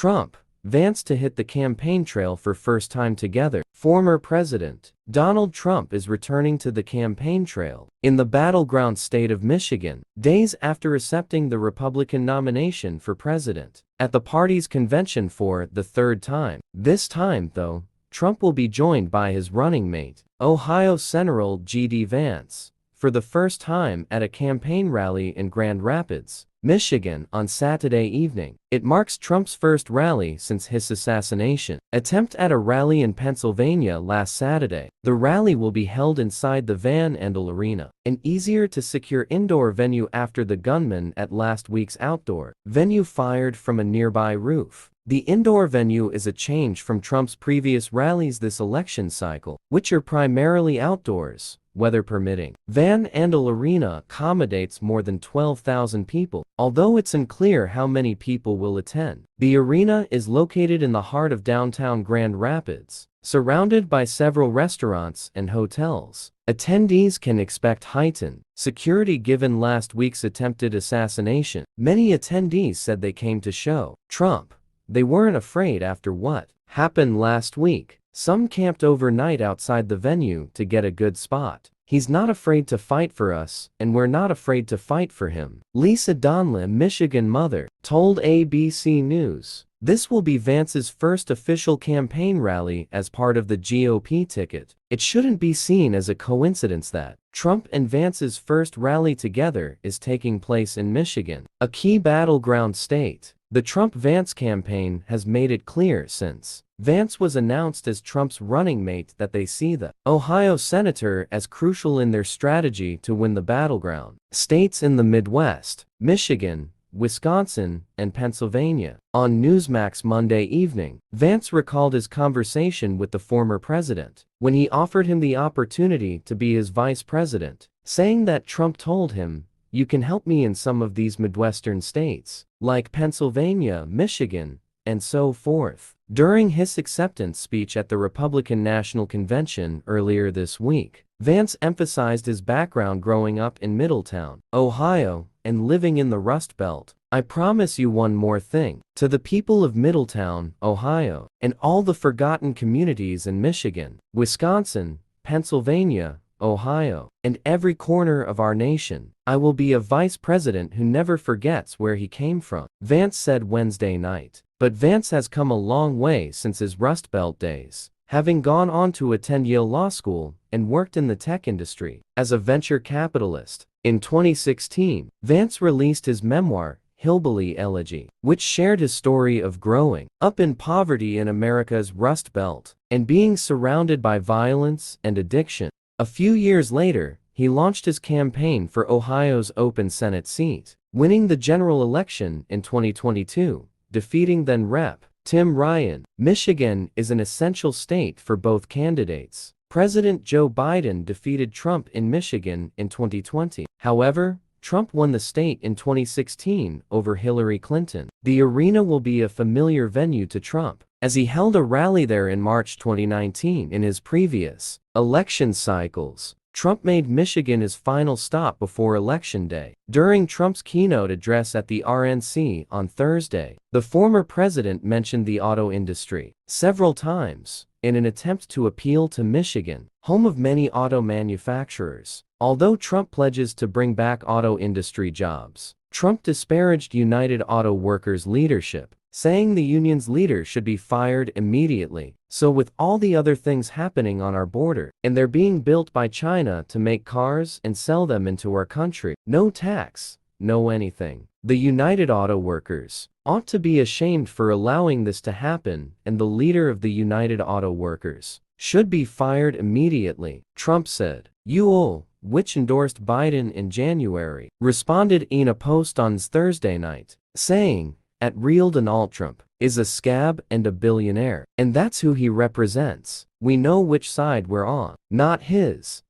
Trump, Vance to hit the campaign trail for first time together. Former President Donald Trump is returning to the campaign trail in the battleground state of Michigan, days after accepting the Republican nomination for president at the party's convention for the third time. This time, though, Trump will be joined by his running mate, Ohio Senator J.D. Vance, for the first time at a campaign rally in Grand Rapids, Michigan on Saturday evening. It marks Trump's first rally since his assassination attempt at a rally in Pennsylvania last Saturday. The rally will be held inside the Van Andel Arena, an easier-to-secure indoor venue after the gunman at last week's outdoor venue fired from a nearby roof. The indoor venue is a change from Trump's previous rallies this election cycle, which are primarily outdoors, weather permitting. Van Andel Arena accommodates more than 12,000 people, although it's unclear how many people will attend. The arena is located in the heart of downtown Grand Rapids, surrounded by several restaurants and hotels. Attendees can expect heightened security given last week's attempted assassination. Many attendees said they came to show Trump they weren't afraid after what happened last week. Some camped overnight outside the venue to get a good spot. He's not afraid to fight for us, and we're not afraid to fight for him, Lisa Donlin, Michigan mother, told ABC News. This will be Vance's first official campaign rally as part of the GOP ticket. It shouldn't be seen as a coincidence that Trump and Vance's first rally together is taking place in Michigan, a key battleground state. The Trump-Vance campaign has made it clear since Vance was announced as Trump's running mate that they see the Ohio senator as crucial in their strategy to win the battleground states in the Midwest, Michigan, Wisconsin, and Pennsylvania. On Newsmax Monday evening, Vance recalled his conversation with the former president when he offered him the opportunity to be his vice president, saying that Trump told him, "You can help me in some of these Midwestern states, like Pennsylvania, Michigan, and so forth." During his acceptance speech at the Republican National Convention earlier this week, Vance emphasized his background growing up in Middletown, Ohio, and living in the Rust Belt. "I promise you one more thing. To the people of Middletown, Ohio, and all the forgotten communities in Michigan, Wisconsin, Pennsylvania, Ohio, and every corner of our nation, I will be a vice president who never forgets where he came from," Vance said Wednesday night. But Vance has come a long way since his Rust Belt days, having gone on to attend Yale Law School and worked in the tech industry as a venture capitalist. In 2016, Vance released his memoir, Hillbilly Elegy, which shared his story of growing up in poverty in America's Rust Belt and being surrounded by violence and addiction. A few years later, he launched his campaign for Ohio's open Senate seat, winning the general election in 2022, defeating then Rep. Tim Ryan. Michigan is an essential state for both candidates. President Joe Biden defeated Trump in Michigan in 2020. However, Trump won the state in 2016 over Hillary Clinton. The arena will be a familiar venue to Trump, as he held a rally there in March 2019. In his previous election cycles, Trump made Michigan his final stop before Election Day. During Trump's keynote address at the RNC on Thursday, the former president mentioned the auto industry several times in an attempt to appeal to Michigan, home of many auto manufacturers. Although Trump pledges to bring back auto industry jobs, Trump disparaged United Auto Workers leadership, saying the union's leader should be fired immediately. "So with all the other things happening on our border, and they're being built by China to make cars and sell them into our country, no tax, no anything. The United Auto Workers ought to be ashamed for allowing this to happen, and the leader of the United Auto Workers should be fired immediately," Trump said. UO, which endorsed Biden in January, responded in a post on Thursday night, saying, "At real Donald Trump is a scab and a billionaire, and that's who he represents. We know which side we're on, not his."